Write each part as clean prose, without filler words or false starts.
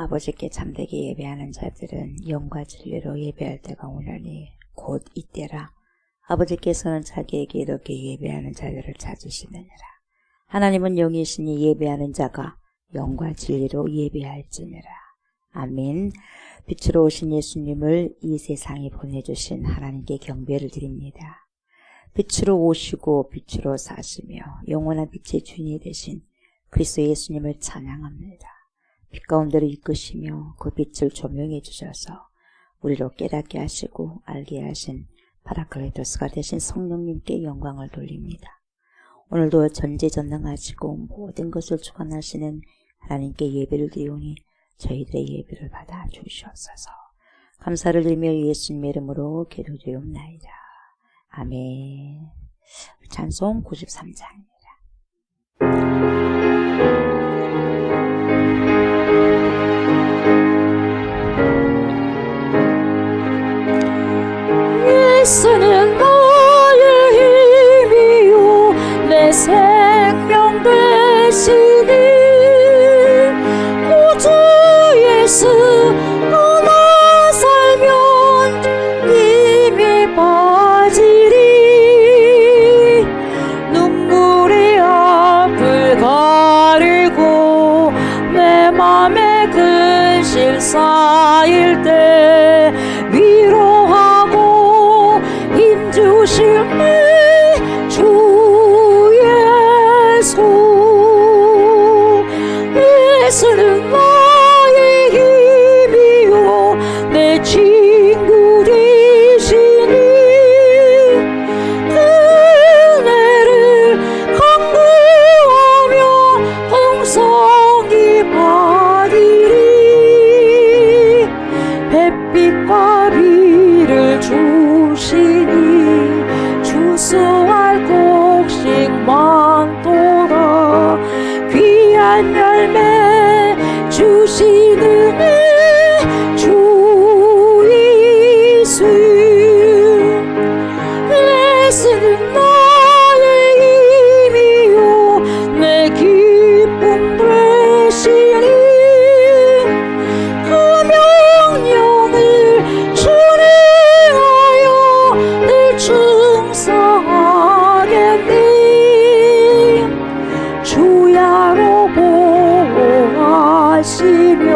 아버지께 잠들게 예배하는 자들은 영과 진리로 예배할 때가 오려니 곧 이때라. 아버지께서는 자기에게 이렇게 예배하는 자들을 찾으시느니라. 하나님은 영이시니 예배하는 자가 영과 진리로 예배할지니라. 아멘. 빛으로 오신 예수님을 이 세상에 보내주신 하나님께 경배를 드립니다. 빛으로 오시고 빛으로 사시며 영원한 빛의 주인이 되신 그리스도 예수님을 찬양합니다. 빛 가운데로 이끄시며 그 빛을 조명해 주셔서 우리로 깨닫게 하시고 알게 하신 파라클레토스가 되신 성령님께 영광을 돌립니다. 오늘도 전지전능하시고 모든 것을 주관하시는 하나님께 예배를 드리오니 저희들의 예배를 받아 주시옵소서. 감사를 드리며 예수님의 이름으로 기도드리옵나이다. 아멘. 찬송 93장입니다. 예수는 나의 힘이요 내 생명 되시니 구주 예수 너나 살면 힘이 빠지리. 눈물이 앞을 가리고 내 맘에 근심 쌓일 때 위로하고 힘주시네 주 예수. 예수는 나의 힘이요 내 친구 되시니 은혜를 강구하며 풍성히 받으리. 햇빛과 비를 주시니 주수할 곡식 많도다. 귀한 열매 주시는 주 예수. 예수는 나의 힘이요 내 기쁨 되시니 그 명령을 준행하여 늘 충성하겠니. 주야로 보호하시며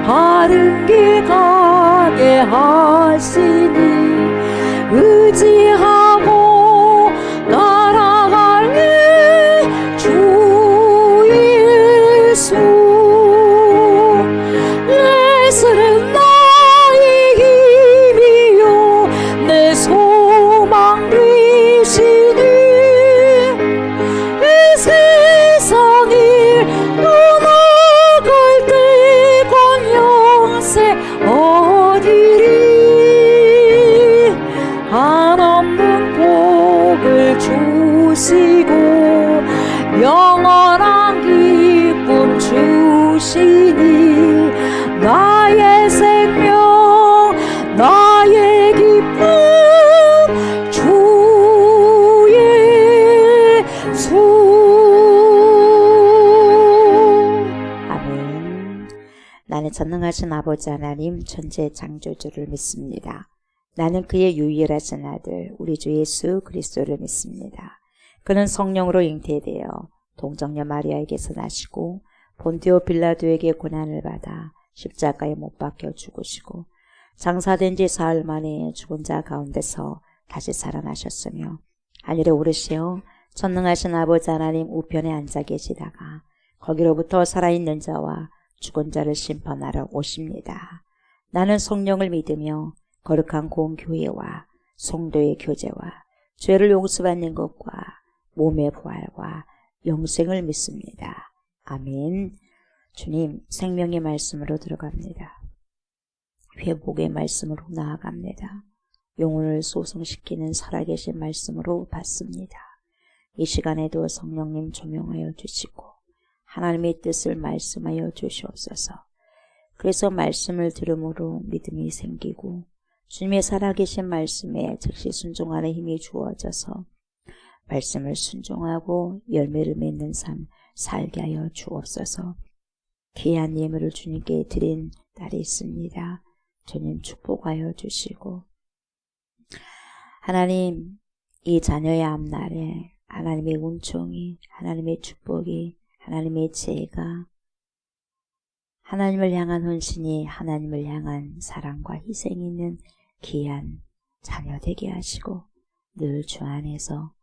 바른 길 가게 하시니 의지하고 날아갈래 주 예수. 예수는 나의 힘이요 내 소망 되시니 이 세상을 떠나갈 때 곧 영생 얻으리. 한없는 복을 주시고 영원한 기쁨 주시니 나의 생명 나의 기쁨 주 예수. 아멘. 나는 전능하신 아버지 하나님 천재 창조주를 믿습니다. 나는 그의 유일하신 아들 우리 주 예수 그리스도를 믿습니다. 그는 성령으로 잉태되어 동정녀 마리아에게서 나시고 본디오 빌라도에게 고난을 받아 십자가에 못 박혀 죽으시고 장사된 지 사흘 만에 죽은 자 가운데서 다시 살아나셨으며 하늘에 오르시어 전능하신 아버지 하나님 우편에 앉아 계시다가 거기로부터 살아있는 자와 죽은 자를 심판하러 오십니다. 나는 성령을 믿으며 거룩한 공교회와 성도의 교제와 죄를 용서받는 것과 몸의 부활과 영생을 믿습니다. 아멘. 주님, 생명의 말씀으로 들어갑니다. 회복의 말씀으로 나아갑니다. 영혼을 소성시키는 살아계신 말씀으로 받습니다. 이 시간에도 성령님 조명하여 주시고 하나님의 뜻을 말씀하여 주시옵소서. 그래서 말씀을 들음으로 믿음이 생기고 주님의 살아계신 말씀에 즉시 순종하는 힘이 주어져서 말씀을 순종하고 열매를 맺는 삶 살게 하여 주옵소서. 귀한 예물을 주님께 드린 날이 있습니다. 주님 축복하여 주시고 하나님 이 자녀의 앞날에 하나님의 은총이 하나님의 축복이 하나님의 지혜가 하나님을 향한 헌신이 하나님을 향한 사랑과 희생이 있는 귀한 자녀 되게 하시고 늘 주 안에서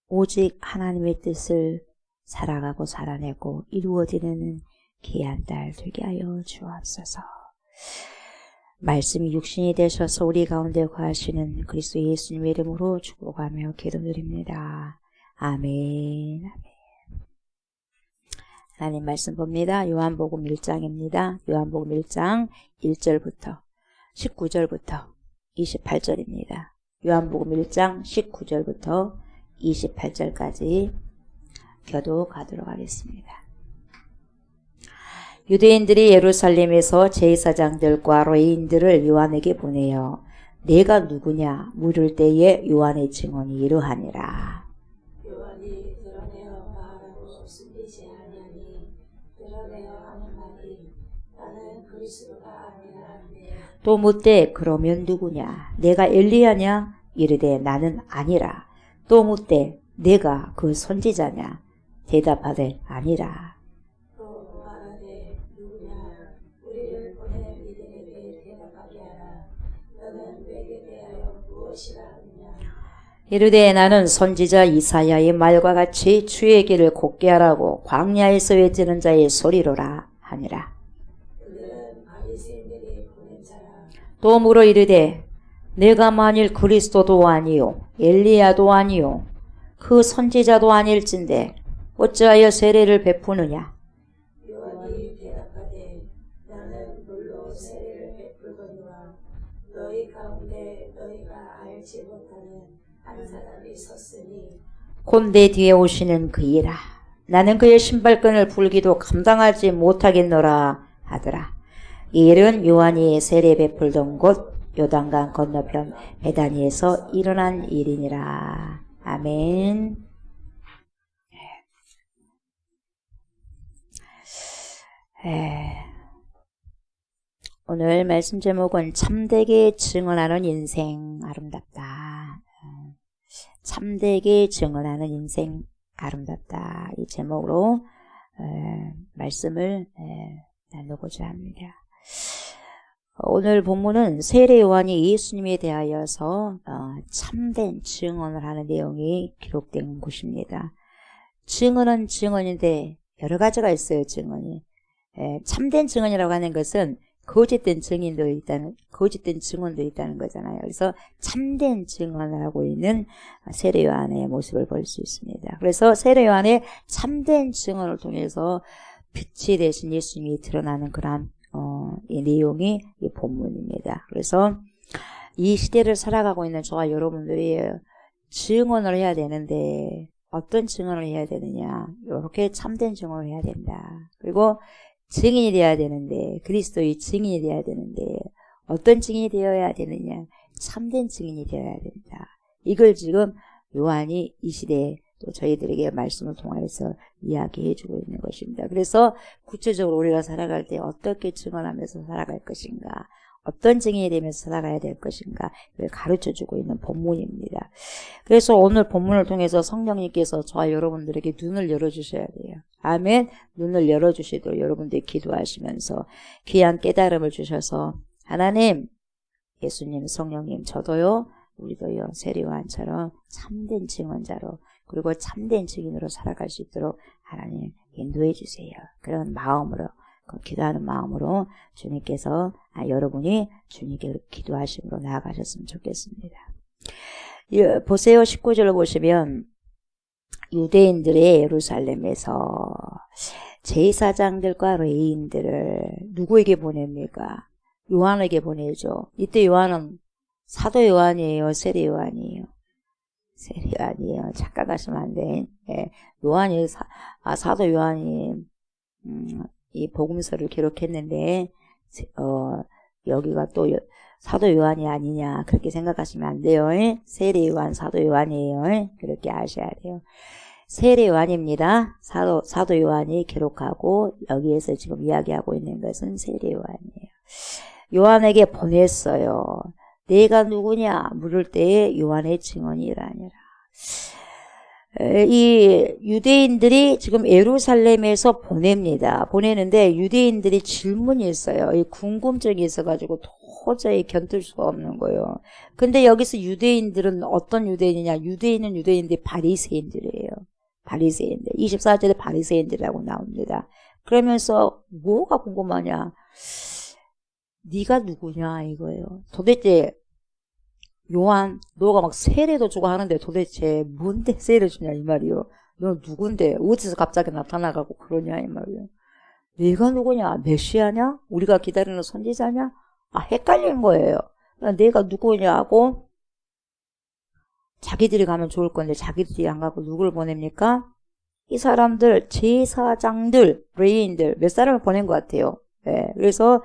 오직 하나님의 뜻을 살아가고 살아내고 이루어지는 귀한 딸 되게 하여 주옵소서. 말씀이 육신이 되셔서 우리 가운데 거하시는 그리스도 예수님의 이름으로 축복하며 기도드립니다. 아멘. 하나님 말씀 봅니다. 요한복음 1장입니다. 요한복음 1장 1절부터 19절부터 28절입니다. 요한복음 1장 19절부터 28절까지 교독하도록 하겠습니다. 유대인들이 예루살렘에서 제사장들과 레위인들을 요한에게 보내어 내가 누구냐 물을 때에 요한의 증언이 이러하니라. 요한이 드러내어 말하고 숨기지 아니하니 드러내어 하는 말이 나는 그리스도가 아니라 하네. 또 묻되 그러면 누구냐 내가 엘리야냐 이르되 나는 아니라. 또 묻되 내가 그 선지자냐 대답하되 아니라. 또 말하되 누구냐 우리를 보내 이들에게 대답하게 하라. 너는 내게 대하여 무엇이라 하느냐. 이르되 나는 선지자 이사야의 말과 같이 주의 길을 곧게 하라고 광야에서 외치는 자의 소리로라 하니라. 그들은 바리새인들이 보낸 자라. 또 물어 이르되 내가 만일 그리스도도 아니요 엘리야도 아니요 그 선지자도 아닐진데 어찌하여 세례를 베푸느냐. 요한이 대답하되 나는 물로 세례를 베풀거니와 너희 가운데 너희가 알지 못하는 한 사람이 섰으니 곧 내 뒤에 오시는 그이라. 나는 그의 신발끈을 풀기도 감당하지 못하겠노라 하더라. 이 일은 요한이 세례 베풀던 곳 요단강 건너편 베다니에서 일어난 일이니라. 아멘. 오늘 말씀 제목은 참되게 증언하는 인생 아름답다. 참되게 증언하는 인생 아름답다. 이 제목으로 말씀을 나누고자 합니다. 오늘 본문은 세례 요한이 예수님에 대하여서 참된 증언을 하는 내용이 기록된 곳입니다. 증언은 증언인데 여러 가지가 있어요. 증언이 참된 증언이라고 하는 것은 거짓된 증언도 있다는 거잖아요. 그래서 참된 증언을 하고 있는 세례 요한의 모습을 볼 수 있습니다. 그래서 세례 요한의 참된 증언을 통해서 빛이 되신 예수님이 드러나는 그런 이 내용이 이 본문입니다. 그래서 이 시대를 살아가고 있는 저와 여러분들이 증언을 해야 되는데 어떤 증언을 해야 되느냐? 이렇게 참된 증언을 해야 된다. 그리고 증인이 되어야 되는데 그리스도의 증인이 되어야 되는데 어떤 증인이 되어야 되느냐? 참된 증인이 되어야 된다. 이걸 지금 요한이 이 시대에 또 저희들에게 말씀을 통해서 이야기해 주고 있는 것입니다. 그래서 구체적으로 우리가 살아갈 때 어떻게 증언하면서 살아갈 것인가, 어떤 증인이 되면서 살아가야 될 것인가, 이걸 가르쳐 주고 있는 본문입니다. 그래서 오늘 본문을 통해서 성령님께서 저와 여러분들에게 눈을 열어주셔야 돼요. 아멘. 눈을 열어주시도록 여러분들이 기도하시면서 귀한 깨달음을 주셔서 하나님, 예수님, 성령님, 저도요, 우리도요, 세례 요한처럼 참된 증언자로 그리고 참된 증인으로 살아갈 수 있도록 하나님 인도해 주세요. 그런 마음으로, 기도하는 마음으로 주님께서 여러분이 주님께 기도하심으로 나아가셨으면 좋겠습니다. 보세요. 19절을 보시면 유대인들의 예루살렘에서 제사장들과 레위인들을 누구에게 보냅니까? 요한에게 보내죠. 이때 요한은 사도 요한이에요? 세례 요한이에요? 세례 요한이에요. 착각하시면 안 돼. 예, 요한이 사도 요한이 이 복음서를 기록했는데 여기가 또 사도 요한이 아니냐 그렇게 생각하시면 안 돼요. 세례 요한, 사도 요한이에요. 그렇게 아셔야 돼요. 세례 요한입니다. 사도 요한이 기록하고 여기에서 지금 이야기하고 있는 것은 세례 요한이에요. 요한에게 보냈어요. 내가 누구냐 물을 때에 요한의 증언이라니라. 이 유대인들이 지금 예루살렘에서 보냅니다. 보내는데 유대인들이 질문이 있어요. 이 궁금증이 있어가지고 도저히 견딜 수가 없는 거예요. 근데 여기서 유대인들은 어떤 유대인이냐? 유대인은 유대인들이 바리새인들이에요. 바리새인들. 24절에 바리새인들이라고 나옵니다. 그러면서 뭐가 궁금하냐? 네가 누구냐 이거예요. 도대체 요한 너가 막 세례도 주고 하는데 도대체 뭔데 세례 주냐 이 말이요. 너 누군데 어디서 갑자기 나타나가고 그러냐 이 말이요. 네가 누구냐? 메시아냐? 우리가 기다리는 선지자냐? 헷갈린 거예요. 내가 누구냐고 자기들이 가면 좋을 건데 자기들이 안 가고 누구를 보냅니까? 이 사람들 제사장들 레인들 몇 사람을 보낸 것 같아요. 네, 그래서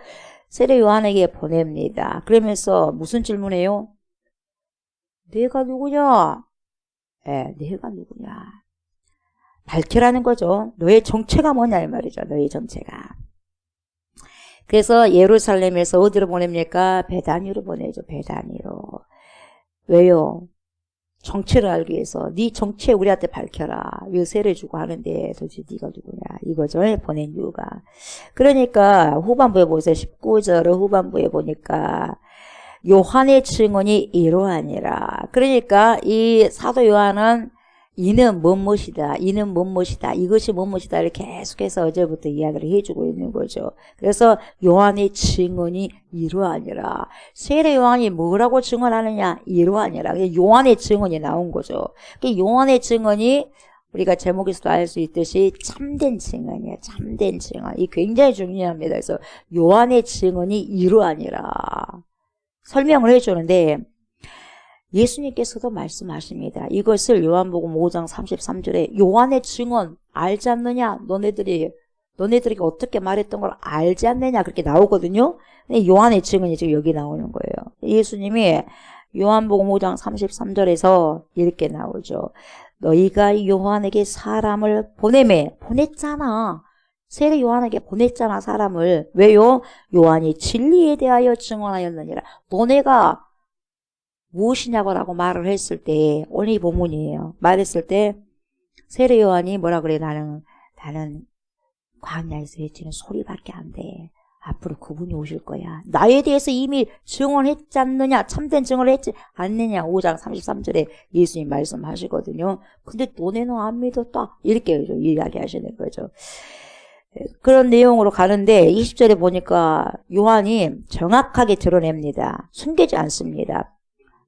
세례 요한에게 보냅니다. 그러면서 무슨 질문해요? 내가 누구냐? 네, 내가 누구냐? 밝히라는 거죠. 너의 정체가 뭐냐 이 말이죠. 너의 정체가. 그래서 예루살렘에서 어디로 보냅니까? 베다니로 보내죠. 베다니로. 왜요? 정체를 알기 위해서 네 정체 우리한테 밝혀라. 왜 세례 주고 하는데 도대체 네가 누구냐 이거죠. 보낸 이유가. 그러니까 후반부에 보세요. 19절 후반부에 보니까 요한의 증언이 이러하니라. 그러니까 이 사도 요한은 이는 무엇이다. 이는 무엇이다. 이것이 무엇이다. 이렇게 계속해서 어제부터 이야기를 해주고 있는 거죠. 그래서 요한의 증언이 이러하니라. 세례 요한이 뭐라고 증언하느냐? 이러하니라. 요한의 증언이 나온 거죠. 요한의 증언이 우리가 제목에서도 알 수 있듯이 참된 증언이에요. 참된 증언. 이 굉장히 중요합니다. 그래서 요한의 증언이 이러하니라. 설명을 해주는데 예수님께서도 말씀하십니다. 이것을 요한복음 5장 33절에 요한의 증언 알지 않느냐? 너네들이 어떻게 말했던 걸 알지 않느냐? 그렇게 나오거든요. 근데 요한의 증언이 지금 여기 나오는 거예요. 예수님이 요한복음 5장 33절에서 이렇게 나오죠. 너희가 요한에게 사람을 보냈잖아. 세례 요한에게 보냈잖아 사람을. 왜요? 요한이 진리에 대하여 증언하였느니라. 너네가 무엇이냐고 라고 말을 했을 때 오늘 이 본문이에요. 말했을 때 세례 요한이 뭐라 그래? 나는 광야에서 외치는 소리밖에 안 돼. 앞으로 그분이 오실 거야. 나에 대해서 이미 증언했지 않느냐? 참된 증언을 했지 않느냐? 5장 33절에 예수님 말씀하시거든요. 근데 너네는 안 믿었다. 이렇게 이야기하시는 거죠. 그런 내용으로 가는데 20절에 보니까 요한이 정확하게 드러냅니다. 숨기지 않습니다.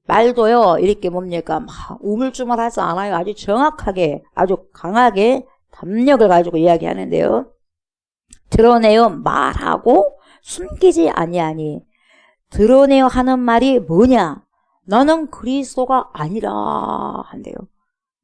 말도요 이렇게 뭡니까 막 우물쭈물하지 않아요. 아주 정확하게 아주 강하게 담력을 가지고 이야기하는데요. 드러내어 말하고 숨기지 아니하니. 드러내어 하는 말이 뭐냐? 나는 그리스도가 아니라 한대요.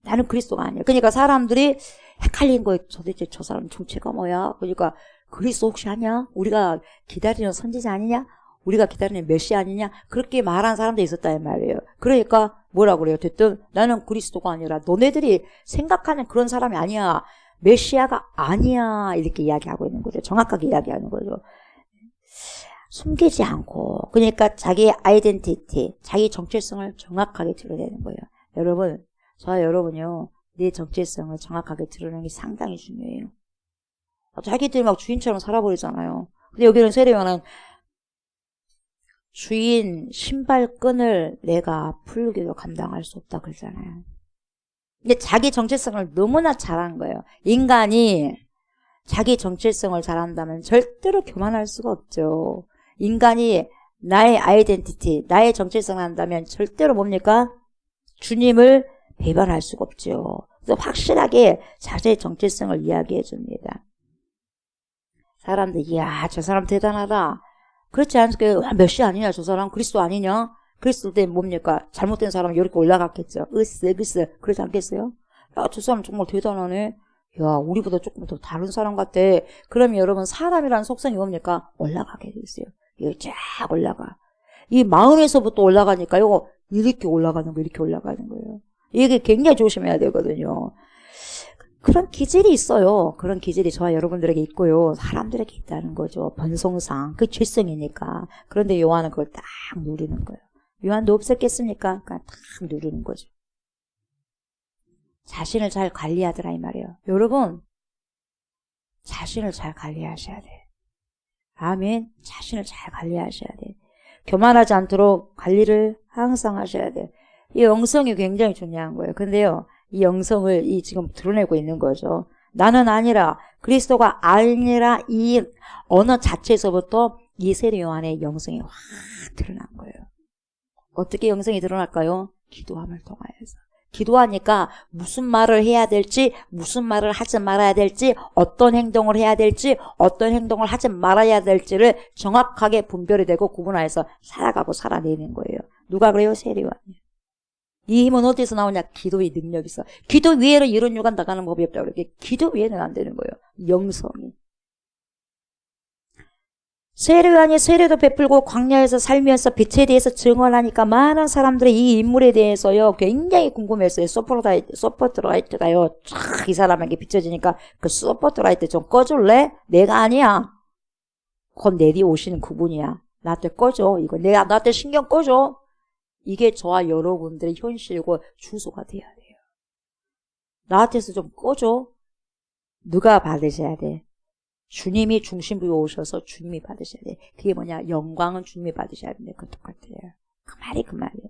나는 그리스도가 아니야. 그러니까 사람들이 헷갈린 거예요. 도대체 저 사람 정체가 뭐야? 그러니까 그리스도 혹시 아니야? 우리가 기다리는 선지자 아니냐? 우리가 기다리는 메시아 아니냐? 그렇게 말한 사람도 있었다는 말이에요. 그러니까 뭐라고 그래요? 어쨌든 나는 그리스도가 아니라 너네들이 생각하는 그런 사람이 아니야. 메시아가 아니야. 이렇게 이야기하고 있는 거죠. 정확하게 이야기하는 거죠. 숨기지 않고 그러니까 자기 아이덴티티, 자기 정체성을 정확하게 드러내는 거예요. 여러분, 저와 여러분요. 내 정체성을 정확하게 드러내는 게 상당히 중요해요. 자기들이 막 주인처럼 살아버리잖아요. 근데 여기는 세례 요한은 주인 신발끈을 내가 풀기도 감당할 수 없다 그러잖아요. 근데 자기 정체성을 너무나 잘한 거예요. 인간이 자기 정체성을 잘한다면 절대로 교만할 수가 없죠. 인간이 나의 아이덴티티, 나의 정체성을 한다면 절대로 뭡니까? 주님을 배반할 수가 없죠. 그래서 확실하게 자신의 정체성을 이야기해 줍니다. 사람들, 이야, 저 사람 대단하다. 그렇지 않을까요? 메시아 아니냐, 저 사람 그리스도 아니냐? 그리스도 때 뭡니까? 잘못된 사람은 이렇게 올라갔겠죠. 글쎄, 그러지 않겠어요? 야, 저 사람 정말 대단하네. 야, 우리보다 조금 더 다른 사람 같아. 그러면 여러분, 사람이라는 속성이 뭡니까? 올라가게 돼 있어요. 이거 쫙 올라가. 이 마음에서부터 올라가니까요, 이렇게 올라가는 거예요. 이게 굉장히 조심해야 되거든요. 그런 기질이 있어요. 그런 기질이 저와 여러분들에게 있고요. 사람들에게 있다는 거죠. 번성상. 그 죄성이니까. 그런데 요한은 그걸 딱 누리는 거예요. 요한도 없었겠습니까? 그러니까 딱 누리는 거죠. 자신을 잘 관리하더라 이 말이에요. 여러분, 자신을 잘 관리하셔야 돼. 아멘. 자신을 잘 관리하셔야 돼. 교만하지 않도록 관리를 항상 하셔야 돼. 이 영성이 굉장히 중요한 거예요. 근데요, 이 영성을 지금 드러내고 있는 거죠. 나는 아니라, 그리스도가 아니라 이 언어 자체에서부터 이 세례 요한의 영성이 확 드러난 거예요. 어떻게 영성이 드러날까요? 기도함을 통하여서. 기도하니까 무슨 말을 해야 될지, 무슨 말을 하지 말아야 될지, 어떤 행동을 해야 될지, 어떤 행동을 하지 말아야 될지를 정확하게 분별이 되고 구분하여서 살아가고 살아내는 거예요. 누가 그래요? 세례 요한이요. 이 힘은 어디서 나오냐? 기도의 능력이 있어. 기도 위에는 이런 유관 나가는 법이 없다고 그러게. 기도 위에는 안 되는 거예요. 영성이. 세례 요한이 세례도 베풀고 광야에서 살면서 빛에 대해서 증언하니까 많은 사람들이 이 인물에 대해서요 굉장히 궁금했어요. 소포트라이트가요 쫙 이 사람에게 비춰지니까 그 소포트라이트 좀 꺼줄래? 내가 아니야. 그건 내 뒤에 오시는 그분이야. 나한테 꺼줘. 이거 내가 나한테 신경 꺼줘. 이게 저와 여러분들의 현실과 주소가 돼야 돼요. 나한테서 좀 꺼줘. 누가 받으셔야 돼? 주님이 중심부에 오셔서 주님이 받으셔야 돼. 그게 뭐냐? 영광은 주님이 받으셔야 되는데 그건 똑같아요. 그 말이에요.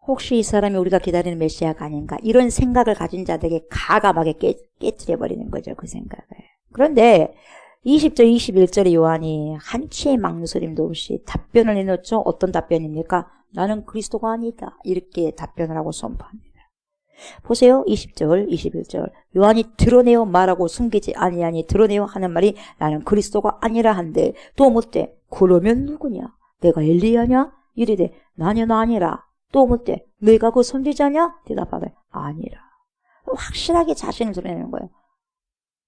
혹시 이 사람이 우리가 기다리는 메시아가 아닌가? 이런 생각을 가진 자들에게 가감하게 깨트려버리는 거죠. 그 생각을. 그런데 20절, 21절에 요한이 한치의 망설임도 없이 답변을 내놓죠. 어떤 답변입니까? 나는 그리스도가 아니다. 이렇게 답변을 하고 선포합니다. 보세요. 20절, 21절. 요한이 드러내어 말하고 숨기지 아니하니 드러내어 하는 말이 나는 그리스도가 아니라 한데 또 묻되 그러면 누구냐? 내가 엘리야냐? 이르되 나는 아니라. 또 묻되 내가 그 선지자냐? 대답하되 아니라. 확실하게 자신을 드러내는 거예요.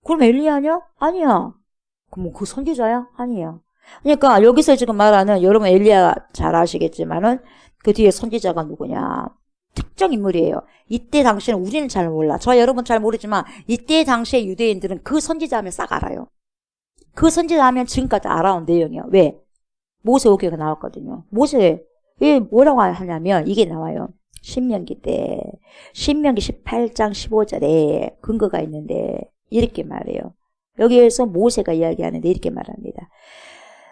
그럼 엘리야냐? 아니야. 그럼 그 선지자야? 아니야. 그러니까 여기서 지금 말하는 여러분 엘리야 잘 아시겠지만은 그 뒤에 선지자가 누구냐? 특정 인물이에요. 이때 당시에는 우리는 잘 몰라. 저와 여러분 잘 모르지만 이때 당시에 유대인들은 그 선지자 하면 싹 알아요. 그 선지자 하면 지금까지 알아온 내용이에요. 왜? 모세 오경가 나왔거든요. 모세 왜 뭐라고 하냐면 이게 나와요. 신명기 때 신명기 18장 15절에 근거가 있는데 이렇게 말해요. 여기에서 모세가 이야기하는데 이렇게 말합니다.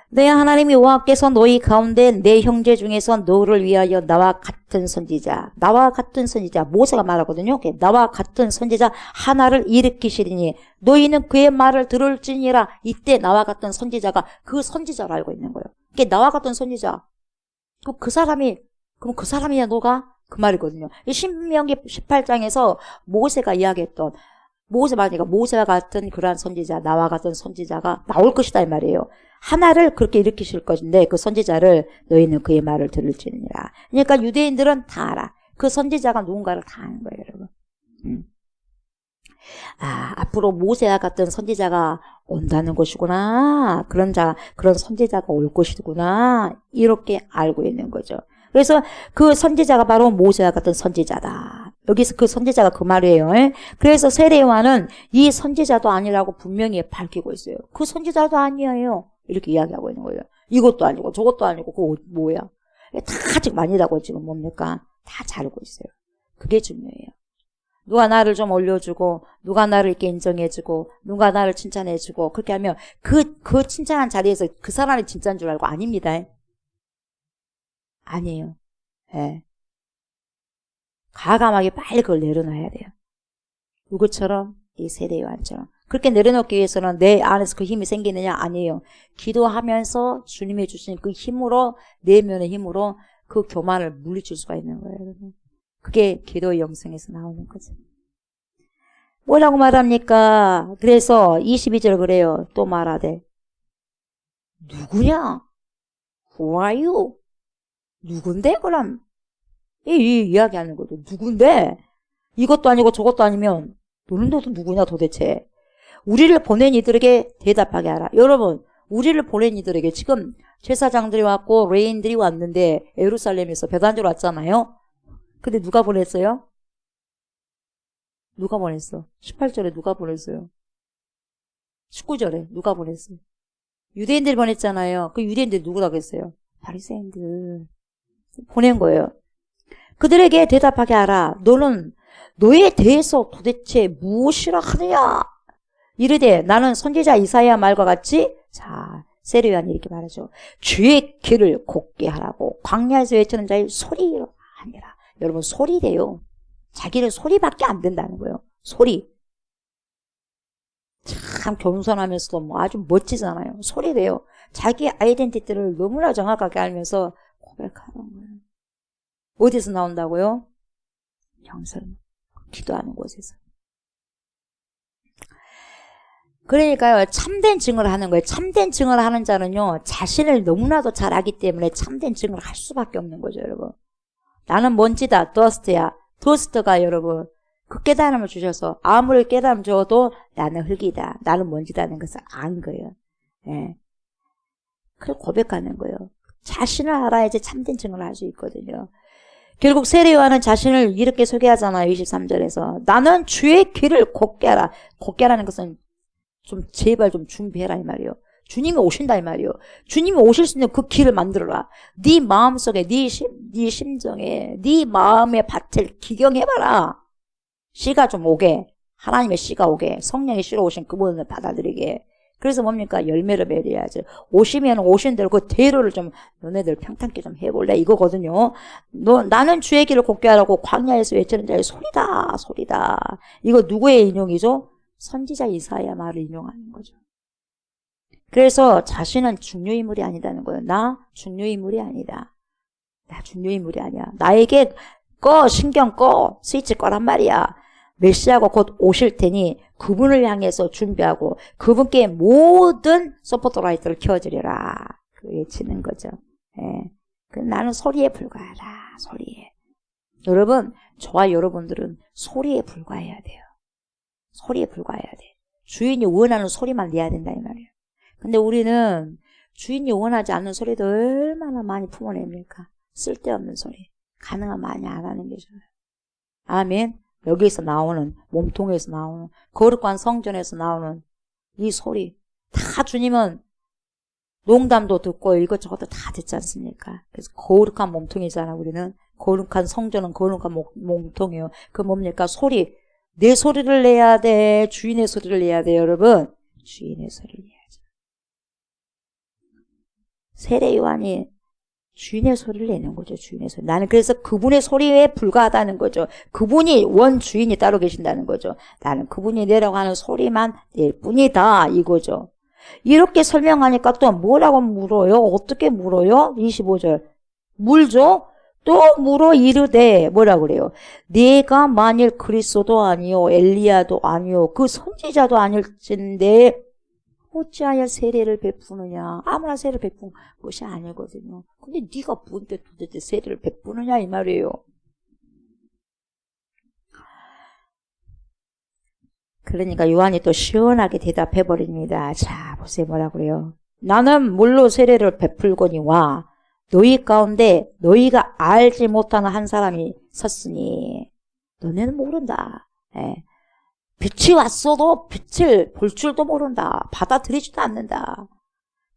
내 하나님 여호와께서 너희 가운데 내 형제 중에서 너를 위하여 나와 같은 선지자 모세가 말하거든요. 나와 같은 선지자 하나를 일으키시리니 너희는 그의 말을 들을지니라. 이때 나와 같은 선지자가 그 선지자를 알고 있는 거예요. 나와 같은 선지자. 그럼 그 사람이야 너가? 그 말이거든요. 신명기 18장에서 모세가 이야기했던 모세와 같은 그러한 선지자, 나와 같은 선지자가 나올 것이다 이 말이에요. 하나를 그렇게 일으키실 것인데 그 선지자를 너희는 그의 말을 들을지니라. 그러니까 유대인들은 다 알아. 그 선지자가 누군가를 다 아는 거예요, 여러분. 앞으로 모세와 같은 선지자가 온다는 것이구나. 그런 선지자가 올 것이구나. 이렇게 알고 있는 거죠. 그래서 그 선지자가 바로 모세와 같은 선지자다. 여기서 그 선지자가 그 말이에요. 그래서 세례 요한은 이 선지자도 아니라고 분명히 밝히고 있어요. 그 선지자도 아니에요. 이렇게 이야기하고 있는 거예요. 이것도 아니고 저것도 아니고 그거 뭐야. 다 지금 아니라고 지금 뭡니까? 다 잘 알고 있어요. 그게 중요해요. 누가 나를 좀 올려주고 누가 나를 이렇게 인정해주고 누가 나를 칭찬해주고 그렇게 하면 그 칭찬한 자리에서 그 사람이 진짜인 줄 알고 아닙니다. 아니에요. 예. 가감하게 빨리 그걸 내려놔야 돼요. 누구처럼? 이 세례 요한처럼. 그렇게 내려놓기 위해서는 내 안에서 그 힘이 생기느냐? 아니에요. 기도하면서 주님이 주신 그 힘으로, 내면의 힘으로 그 교만을 물리칠 수가 있는 거예요, 여러분. 그게 기도의 영성에서 나오는 거죠. 뭐라고 말합니까? 그래서 22절 그래요. 또 말하되. 누구냐? Who are you? 누군데? 그럼 이 이야기하는 거죠. 누군데? 이것도 아니고 저것도 아니면 너는 누구냐 도대체. 우리를 보낸 이들에게 대답하게 하라. 여러분, 우리를 보낸 이들에게 지금 제사장들이 왔고 레인들이 왔는데 예루살렘에서 배단지로 왔잖아요. 근데 누가 보냈어요? 누가 보냈어? 18절에 누가 보냈어요? 19절에 누가 보냈어요? 유대인들이 보냈잖아요. 그 유대인들이 누구라고 했어요? 바리새인들 보낸 거예요. 그들에게 대답하게 하라. 너는 너에 대해서 도대체 무엇이라 하느냐? 이르되 나는 선지자 이사야 말과 같이 자 세례요한이 이렇게 말하죠. 주의 길을 곧게 하라고 광야에서 외치는 자의 소리로 아니라. 여러분 소리래요. 자기는 소리밖에 안 된다는 거예요. 소리. 참 겸손하면서도 뭐 아주 멋지잖아요. 소리래요. 자기 아이덴티티를 너무나 정확하게 알면서 고백하는 거예요. 어디서 나온다고요? 영성. 기도하는 곳에서. 그러니까요, 참된 증언을 하는 거예요. 참된 증언을 하는 자는요, 자신을 너무나도 잘 알기 때문에 참된 증언을 할 수밖에 없는 거죠, 여러분. 나는 먼지다, 더스트야. 더스트가 여러분, 그 깨달음을 주셔서, 아무리 깨달음 줘도 나는 흙이다, 나는 먼지다는 것을 안 거예요. 예. 그걸 고백하는 거예요. 자신을 알아야지 참된 증언을 할 수 있거든요. 결국 세례요한은 자신을 이렇게 소개하잖아요. 23절에서. 나는 주의 길을 곧게 하라. 곧게 하라는 것은 좀 제발 좀 준비해라 이 말이에요. 주님이 오신다 이 말이에요. 주님이 오실 수 있는 그 길을 만들어라. 네 마음속에 네 심정에 네 마음의 밭을 기경해봐라. 씨가 좀 오게. 하나님의 씨가 오게. 성령의 씨로 오신 그분을 받아들이게. 그래서 뭡니까? 열매를 맺어야지. 오시면 오신 대로 그 대로를 좀 너네들 평탄케 좀 해볼래 이거거든요. 나는 주의 길을 곧게 하라고 광야에서 외치는 자의 소리다 소리다. 이거 누구의 인용이죠? 선지자 이사야 말을 인용하는 거죠. 그래서 자신은 중요인물이 아니다는 거예요. 나 중요인물이 아니다. 나 중요인물이 아니야. 나에게 신경 꺼 스위치 꺼란 말이야. 메시아가 곧 오실 테니 그분을 향해서 준비하고 그분께 모든 서포트라이트를 켜주리라. 그 외치는 거죠. 예. 나는 소리에 불과하다. 소리에. 여러분, 저와 여러분들은 소리에 불과해야 돼요. 소리에 불과해야 돼. 주인이 원하는 소리만 내야 된다 이 말이에요. 근데 우리는 주인이 원하지 않는 소리도 얼마나 많이 품어냅니까? 쓸데없는 소리. 가능한 많이 안 하는 게 좋아요. 아멘. 여기에서 나오는 몸통에서 나오는 거룩한 성전에서 나오는 이 소리 다 주님은 농담도 듣고 이것저것도 다 듣지 않습니까? 그래서 거룩한 몸통이잖아. 우리는 거룩한 성전은 거룩한 몸통이에요. 그 뭡니까? 소리. 내 소리를 내야 돼. 주인의 소리를 내야 돼. 여러분 주인의 소리를 내야죠. 세례 요한이 주인의 소리를 내는 거죠. 주인의 소리. 나는 그래서 그분의 소리에 불과하다는 거죠. 그분이 원 주인이 따로 계신다는 거죠. 나는 그분이 내라고 하는 소리만 낼 뿐이다 이거죠. 이렇게 설명하니까 또 뭐라고 물어요? 어떻게 물어요? 25절. 물죠? 또 물어 이르되 뭐라 그래요? 내가 만일 그리스도도 아니요 엘리야도 아니요 그 선지자도 아닐진데 어찌하여 세례를 베푸느냐. 아무나 세례를 베푸는 것이 아니거든요. 근데 네가 뭔데 도대체 세례를 베푸느냐 이 말이에요. 그러니까 요한이 또 시원하게 대답해버립니다. 자 보세요 뭐라 그래요. 나는 물로 세례를 베풀거니와 너희 가운데 너희가 알지 못하는 한 사람이 섰으니 너네는 모른다. 예. 빛이 왔어도 빛을 볼 줄도 모른다. 받아들이지도 않는다.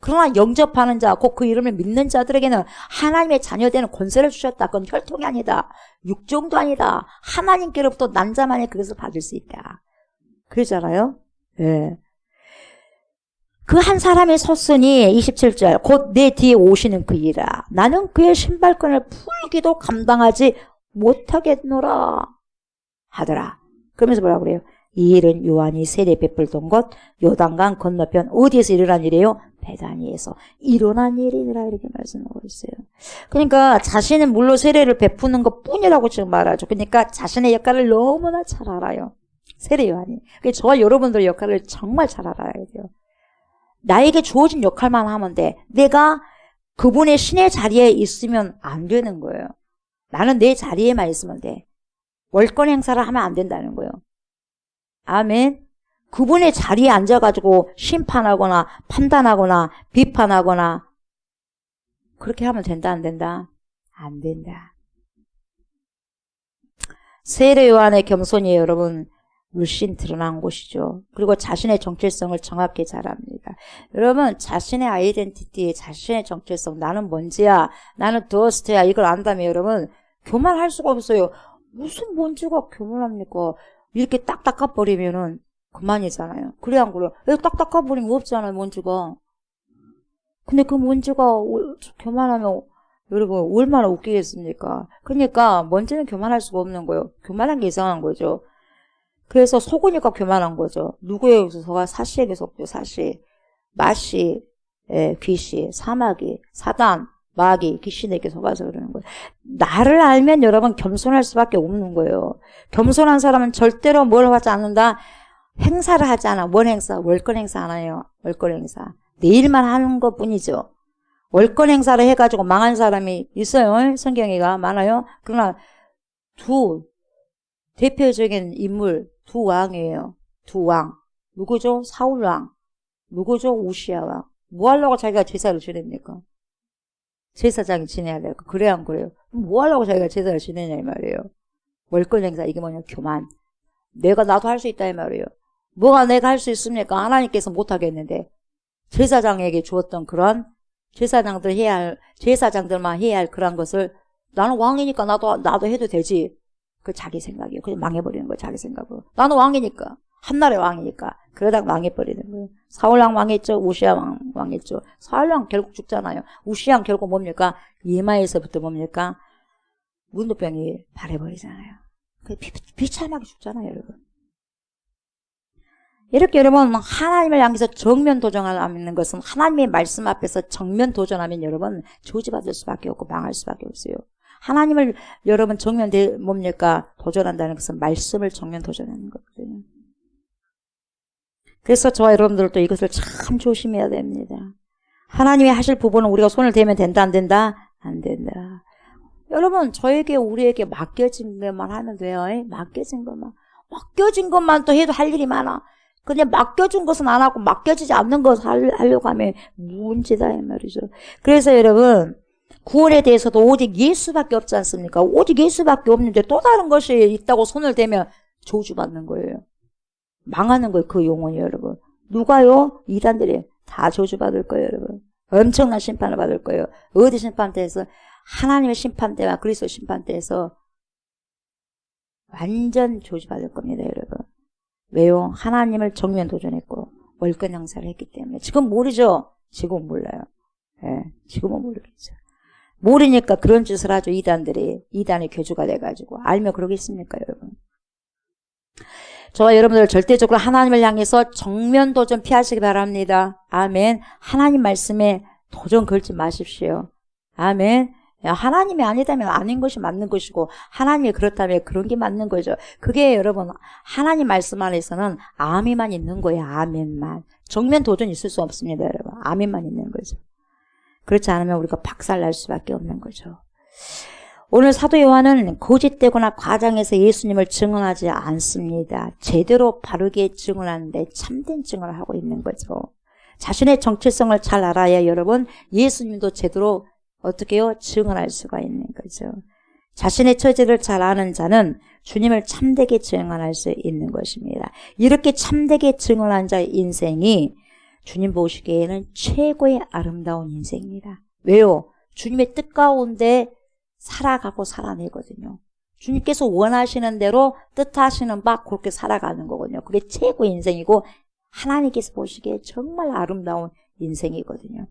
그러나 영접하는 자, 곧 그 이름을 믿는 자들에게는 하나님의 자녀되는 권세를 주셨다. 그건 혈통이 아니다. 육종도 아니다. 하나님께로부터 난 자만이 그것을 받을 수 있다. 그러잖아요. 예. 그 한 사람이 섰으니 27절 곧 내 뒤에 오시는 그이라 나는 그의 신발끈을 풀기도 감당하지 못하겠노라 하더라. 그러면서 뭐라고 그래요? 이 일은 요한이 세례 베풀던 곳 요단강 건너편 어디에서 일어난 일이에요? 베다니에서 일어난 일이라 이렇게 말씀하고 있어요. 그러니까 자신은 물로 세례를 베푸는 것 뿐이라고 지금 말하죠. 그러니까 자신의 역할을 너무나 잘 알아요. 세례 요한이. 그러니까 저와 여러분들의 역할을 정말 잘 알아야 돼요. 나에게 주어진 역할만 하면 돼. 내가 그분의 신의 자리에 있으면 안 되는 거예요. 나는 내 자리에만 있으면 돼. 월권 행사를 하면 안 된다는 거예요. 아멘. 그분의 자리에 앉아가지고 심판하거나 판단하거나 비판하거나 그렇게 하면 된다 안 된다? 안 된다. 세례 요한의 겸손이 여러분 물씬 드러난 곳이죠. 그리고 자신의 정체성을 정확히 잘 압니다. 여러분 자신의 아이덴티티, 자신의 정체성, 나는 뭔지야, 나는 더스트야, 이걸 안다면 여러분 교만할 수가 없어요. 무슨 뭔지가 교만합니까? 이렇게 딱 닦아버리면은 그만이잖아요. 그래 안 그래요? 딱 닦아버리면 없잖아요, 뭔지가. 근데 그 먼지가 교만하면 여러분 얼마나 웃기겠습니까? 그러니까 먼지는 교만할 수가 없는 거예요. 교만한 게 이상한 거죠. 그래서 속으니까 교만한 거죠. 누구에게서가? 사시에게 속죠. 사시, 마시, 귀시, 사마귀, 사단, 마귀, 귀신에게 속아서 그러는 거예요. 나를 알면 여러분 겸손할 수밖에 없는 거예요. 겸손한 사람은 절대로 뭘 하지 않는다? 행사를 하지 않아. 뭔 행사? 월권 행사 안 해요. 월권 행사. 내일만 하는 것 뿐이죠. 월권 행사를 해가지고 망한 사람이 있어요. 성경에가 많아요. 그러나 두 대표적인 인물, 두 왕이에요. 두 왕. 누구죠? 사울왕. 누구죠? 우시아왕. 뭐 하려고 자기가 제사를 지냅니까? 제사장이 지내야 될까? 그래야 안 그래요? 뭐 하려고 자기가 제사를 지내냐 이 말이에요. 월권 행사, 이게 뭐냐? 교만. 나도 할 수 있다 이 말이에요. 뭐가 내가 할 수 있습니까? 하나님께서 못하겠는데. 제사장에게 주었던 그런 제사장들만 해야 할 그런 것을 나는 왕이니까 나도 해도 되지. 그 자기 생각이에요. 그냥 망해버리는 거예요. 자기 생각으로. 나는 왕이니까. 한나라의 왕이니까. 그러다가 망해버리는 거예요. 사울왕 망했죠. 우시아 왕했죠. 사울왕 결국 죽잖아요. 우시아 결국 뭡니까? 예마에서부터 뭡니까? 문도병이 발해버리잖아요. 비참하게 죽잖아요, 여러분. 이렇게 여러분 하나님을 향해서 정면 도전하는 것은 하나님의 말씀 앞에서 정면 도전하면 여러분 저주받을 수밖에 없고 망할 수밖에 없어요. 하나님을 여러분 정면 뭡니까? 도전한다는 것은 말씀을 정면 도전하는 거거든요. 그래서 저와 여러분들도 이것을 참 조심해야 됩니다. 하나님이 하실 부분은 우리가 손을 대면 된다 안 된다? 안 된다. 여러분 우리에게 맡겨진 것만 하면 돼요. 맡겨진 것만 또 해도 할 일이 많아. 그냥 맡겨준 것은 안 하고 맡겨지지 않는 것을 하려고 하면 문제다 이 말이죠. 그래서 여러분 구원에 대해서도 오직 예수밖에 없지 않습니까? 오직 예수밖에 없는데 또 다른 것이 있다고 손을 대면 저주받는 거예요. 망하는 거예요. 그 영혼이 여러분. 누가요? 이단들이 다 저주받을 거예요. 여러분. 엄청난 심판을 받을 거예요. 어디 심판대에서? 하나님의 심판대와 그리스도 심판대에서 완전 저주받을 겁니다. 여러분. 왜요? 하나님을 정면 도전했고 월권 행사를 했기 때문에. 지금 모르죠? 지금 몰라요. 지금은 모르겠죠. 모르니까 그런 짓을 하죠. 이단의 교주가 돼가지고. 알면 그러겠습니까 여러분? 저와 여러분들 절대적으로 하나님을 향해서 정면 도전 피하시기 바랍니다. 아멘. 하나님 말씀에 도전 걸지 마십시오. 아멘. 하나님이 아니다면 아닌 것이 맞는 것이고 하나님이 그렇다면 그런 게 맞는 거죠. 그게 여러분 하나님 말씀 안에서는 아멘만 있는 거예요. 아멘만. 정면 도전 있을 수 없습니다. 여러분. 아멘만 있는 거죠. 그렇지 않으면 우리가 박살날 수밖에 없는 거죠. 오늘 사도 요한은 거짓되거나 과장해서 예수님을 증언하지 않습니다. 제대로 바르게 증언하는데 참된 증언을 하고 있는 거죠. 자신의 정체성을 잘 알아야 여러분 예수님도 제대로 어떻게 해요? 증언할 수가 있는 거죠. 자신의 처지를 잘 아는 자는 주님을 참되게 증언할 수 있는 것입니다. 이렇게 참되게 증언한 자의 인생이 주님 보시기에는 최고의 아름다운 인생입니다. 왜요? 주님의 뜻 가운데 살아가고 살아내거든요. 주님께서 원하시는 대로 뜻하시는 바 그렇게 살아가는 거거든요. 그게 최고의 인생이고 하나님께서 보시기에 정말 아름다운 인생이거든요.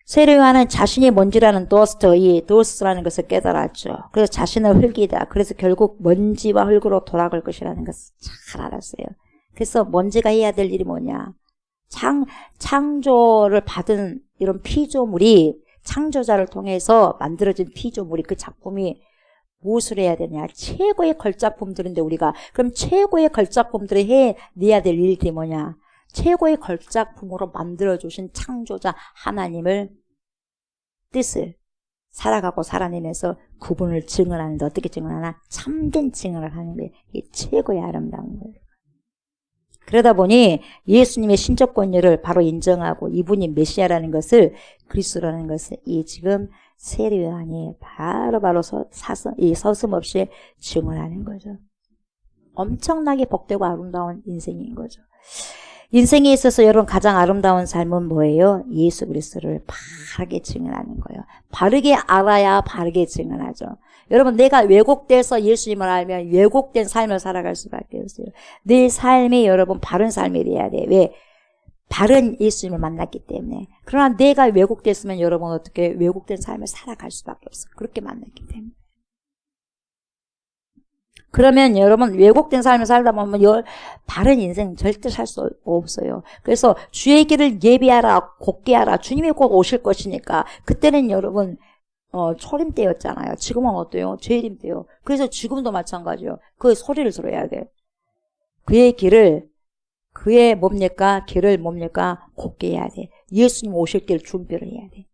세례 요한은 자신이 뭔지라는 이 더스트라는 것을 깨달았죠. 그래서 자신을 흙이다. 그래서 결국 먼지와 흙으로 돌아갈 것이라는 것을 잘 알았어요. 그래서 먼지가 해야 될 일이 뭐냐. 창조를 받은 이런 피조물이 창조자를 통해서 만들어진 피조물이 그 작품이 무엇을 해야 되냐. 최고의 걸작품들인데 우리가 그럼 최고의 걸작품들을 해내야 될 일들이 뭐냐. 최고의 걸작품으로 만들어주신 창조자 하나님을 뜻을 살아가고 살아내면서 그분을 증언하는데 어떻게 증언하나? 참된 증언을 하는 게 이게 최고의 아름다운 거예요. 그러다 보니 예수님의 신적 권위를 바로 인정하고 이분이 메시아라는 것을 그리스도라는 것을 지금 세례 요한이 바로바로 서슴없이 증언하는 거죠. 엄청나게 복되고 아름다운 인생인 거죠. 인생에 있어서 여러분 가장 아름다운 삶은 뭐예요? 예수 그리스도를 바르게 증언하는 거예요. 바르게 알아야 바르게 증언하죠. 여러분 내가 왜곡돼서 예수님을 알면 왜곡된 삶을 살아갈 수밖에 없어요. 내 삶이 여러분 바른 삶이 돼야 돼. 왜? 바른 예수님을 만났기 때문에. 그러나 내가 왜곡됐으면 여러분 어떻게 왜곡된 삶을 살아갈 수밖에 없어. 그렇게 만났기 때문에. 그러면 여러분 왜곡된 삶을 살다 보면 바른 인생 절대 살 수 없어요. 그래서 주의 길을 예비하라, 곧게 하라. 주님이 곧 오실 것이니까. 그때는 여러분 초림 때였잖아요. 지금은 어때요? 재림 때요. 그래서 지금도 마찬가지요. 그 소리를 들어야 돼. 그의 길을 길을 곧게 해야 돼. 예수님 오실 길 준비를 해야 돼.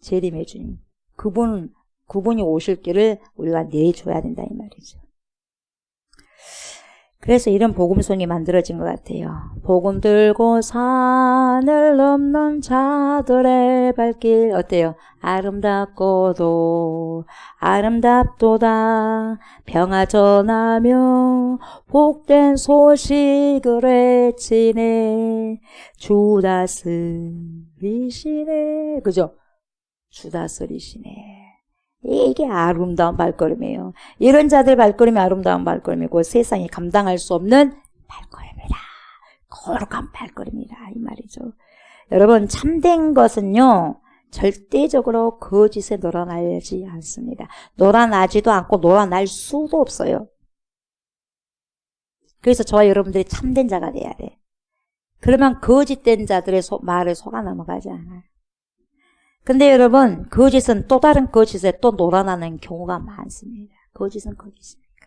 재림의 주님. 그분이 오실 길을 우리가 내줘야 된다 이 말이죠. 그래서 이런 복음송이 만들어진 것 같아요. 복음 들고 산을 넘는 자들의 발길 어때요? 아름답고도 아름답도다 평화 전하며 복된 소식을 외치네 주 다스리시네 그죠? 주 다스리시네 이게 아름다운 발걸음이에요. 이런 자들 발걸음이 아름다운 발걸음이고 세상이 감당할 수 없는 발걸음이다. 거룩한 발걸음이다. 이 말이죠. 여러분 참된 것은요. 절대적으로 거짓에 놀아나지 않습니다. 놀아나지도 않고 놀아날 수도 없어요. 그래서 저와 여러분들이 참된 자가 돼야 돼. 그러면 거짓된 자들의 말에 속아 넘어가지 않아요. 근데 여러분 거짓은 또 다른 거짓에 또 놀아나는 경우가 많습니다. 거짓은 거짓이니까.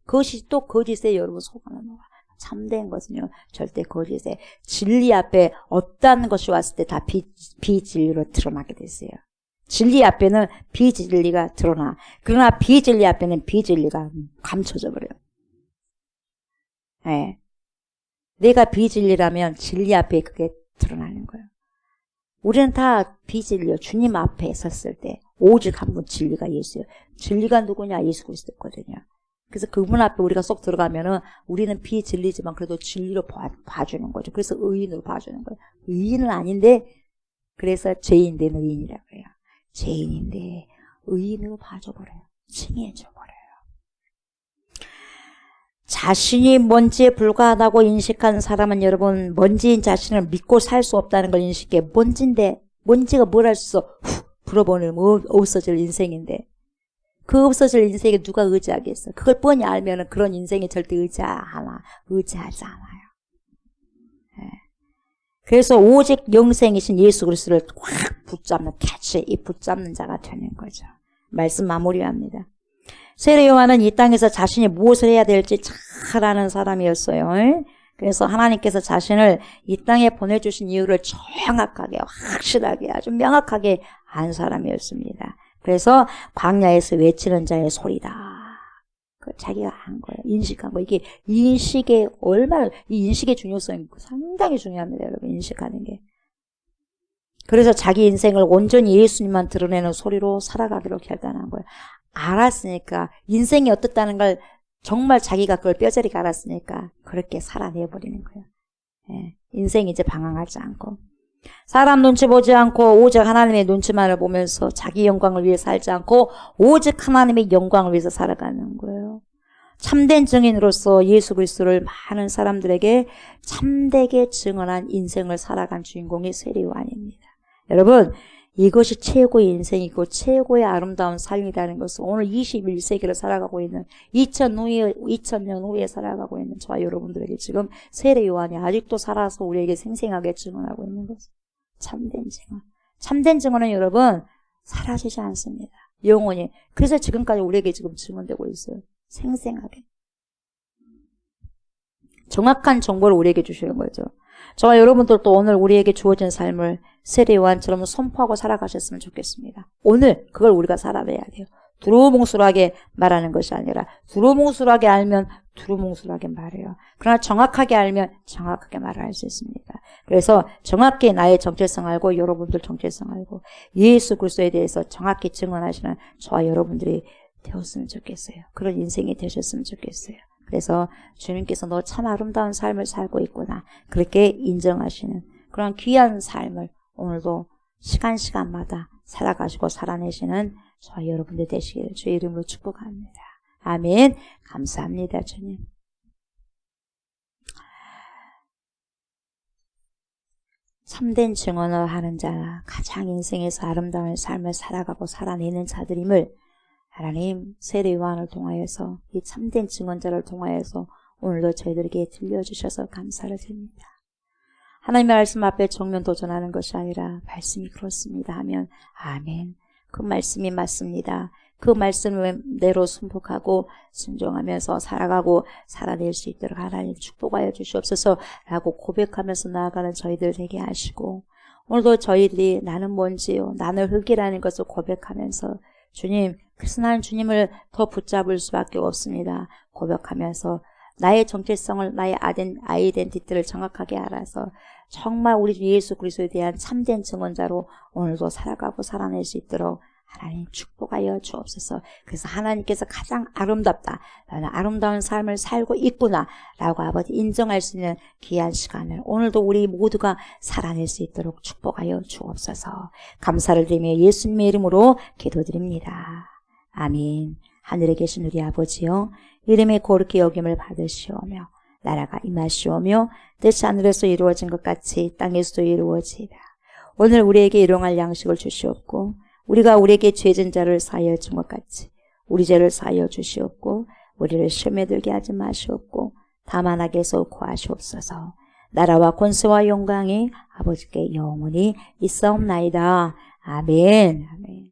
거짓이 또 거짓에 여러분 속아 넘어가. 참된 것은요 절대 거짓에 진리 앞에 어떤 것이 왔을 때 다 비진리로 드러나게 됐어요. 진리 앞에는 비진리가 드러나. 그러나 비진리 앞에는 비진리가 감춰져 버려요. 네. 내가 비진리라면 진리 앞에 그게 드러나는 거예요. 우리는 다 비진리요. 주님 앞에 섰을 때 오직 한 분 진리가 예수예요. 진리가 누구냐? 예수 그리스도거든요. 그래서 그분 앞에 우리가 쏙 들어가면은 우리는 비진리지만 그래도 진리로 봐주는 거죠. 그래서 의인으로 봐주는 거예요. 의인은 아닌데 그래서 죄인된 의인이라고 해요. 죄인인데 의인으로 봐줘버려요. 칭해줘버려요. 자신이 먼지에 불과하다고 인식한 사람은 여러분 먼지인 자신을 믿고 살 수 없다는 걸 인식해. 먼지인데 먼지가 뭘 할 수 없어. 불어버리면 없어질 인생인데 그 없어질 인생에 누가 의지하겠어. 그걸 뻔히 알면 그런 인생에 절대 의지하지 않아요. 네. 그래서 오직 영생이신 예수 그리스도를 확 붙잡는 이 붙잡는 자가 되는 거죠. 말씀 마무리합니다. 세례 요한은 이 땅에서 자신이 무엇을 해야 될지 잘 아는 사람이었어요. 그래서 하나님께서 자신을 이 땅에 보내주신 이유를 정확하게 확실하게 아주 명확하게 안 사람이었습니다. 그래서 광야에서 외치는 자의 소리다. 그 자기가 한 거예요. 인식한 거. 이게 인식의 이 인식의 중요성이 상당히 중요합니다. 여러분 인식하는 게. 그래서 자기 인생을 온전히 예수님만 드러내는 소리로 살아가기로 결단한 거예요. 알았으니까 인생이 어떻다는 걸 정말 자기가 그걸 뼈저리게 알았으니까 그렇게 살아내버리는 거예요. 예, 인생이 이제 방황하지 않고 사람 눈치 보지 않고 오직 하나님의 눈치만을 보면서 자기 영광을 위해 살지 않고 오직 하나님의 영광을 위해서 살아가는 거예요. 참된 증인으로서 예수 그리스도를 많은 사람들에게 참되게 증언한 인생을 살아간 주인공이 세례 요한입니다. 여러분 이것이 최고의 인생이고 최고의 아름다운 삶이라는 것을 오늘 21세기를 살아가고 있는 2000년 후에 살아가고 있는 저와 여러분들에게 지금 세례 요한이 아직도 살아서 우리에게 생생하게 증언하고 있는 것은 참된 증언. 참된 증언은 여러분 사라지지 않습니다. 영원히. 그래서 지금까지 우리에게 지금 증언되고 있어요. 생생하게. 정확한 정보를 우리에게 주시는 거죠. 저와 여러분들도 오늘 우리에게 주어진 삶을 세례 요한처럼 선포하고 살아가셨으면 좋겠습니다. 오늘 그걸 우리가 살아내야 돼요. 두루뭉술하게 말하는 것이 아니라 두루뭉술하게 알면 두루뭉술하게 말해요. 그러나 정확하게 알면 정확하게 말을 할 수 있습니다. 그래서 정확히 나의 정체성 알고 여러분들 정체성 알고 예수 그리스도에 대해서 정확히 증언하시는 저와 여러분들이 되었으면 좋겠어요. 그런 인생이 되셨으면 좋겠어요. 그래서 주님께서 너 참 아름다운 삶을 살고 있구나. 그렇게 인정하시는 그런 귀한 삶을 오늘도 시간마다 살아가시고 살아내시는 저와 여러분들 되시기를 주의 이름으로 축복합니다. 아멘. 감사합니다, 주님. 참된 증언을 하는 자, 가장 인생에서 아름다운 삶을 살아가고 살아내는 자들임을 하나님 세례 요한을 통하여서 이 참된 증언자를 통하여서 오늘도 저희들에게 들려주셔서 감사를 드립니다. 하나님의 말씀 앞에 정면 도전하는 것이 아니라 말씀이 그렇습니다 하면 아멘. 그 말씀이 맞습니다. 그 말씀대로 순복하고 순종하면서 살아가고 살아낼 수 있도록 하나님 축복하여 주시옵소서 라고 고백하면서 나아가는 저희들 되게 하시고 오늘도 저희들이 나는 뭔지요 나는 흙이라는 것을 고백하면서 주님 그래서 나는 주님을 더 붙잡을 수밖에 없습니다. 고백하면서 나의 정체성을 나의 아이덴티티를 정확하게 알아서 정말 우리 주 예수 그리스도에 대한 참된 증언자로 오늘도 살아가고 살아낼 수 있도록 하나님 축복하여 주옵소서. 그래서 하나님께서 가장 아름답다. 나는 아름다운 삶을 살고 있구나 라고 아버지 인정할 수 있는 귀한 시간을 오늘도 우리 모두가 살아낼 수 있도록 축복하여 주옵소서. 감사를 드리며 예수님의 이름으로 기도드립니다. 아멘. 하늘에 계신 우리 아버지여 이름의 거룩히 여김을 받으시오며 나라가 임하시오며 뜻이 하늘에서 이루어진 것 같이 땅에서도 이루어지이다. 오늘 우리에게 일용할 양식을 주시옵고 우리가 우리에게 죄진 자를 사하여 준 것 같이 우리 죄를 사하여 주시옵고 우리를 시험에 들게 하지 마시옵고 다만 악에서 구하시옵소서. 나라와 권세와 영광이 아버지께 영원히 있사옵나이다. 아멘. 아멘.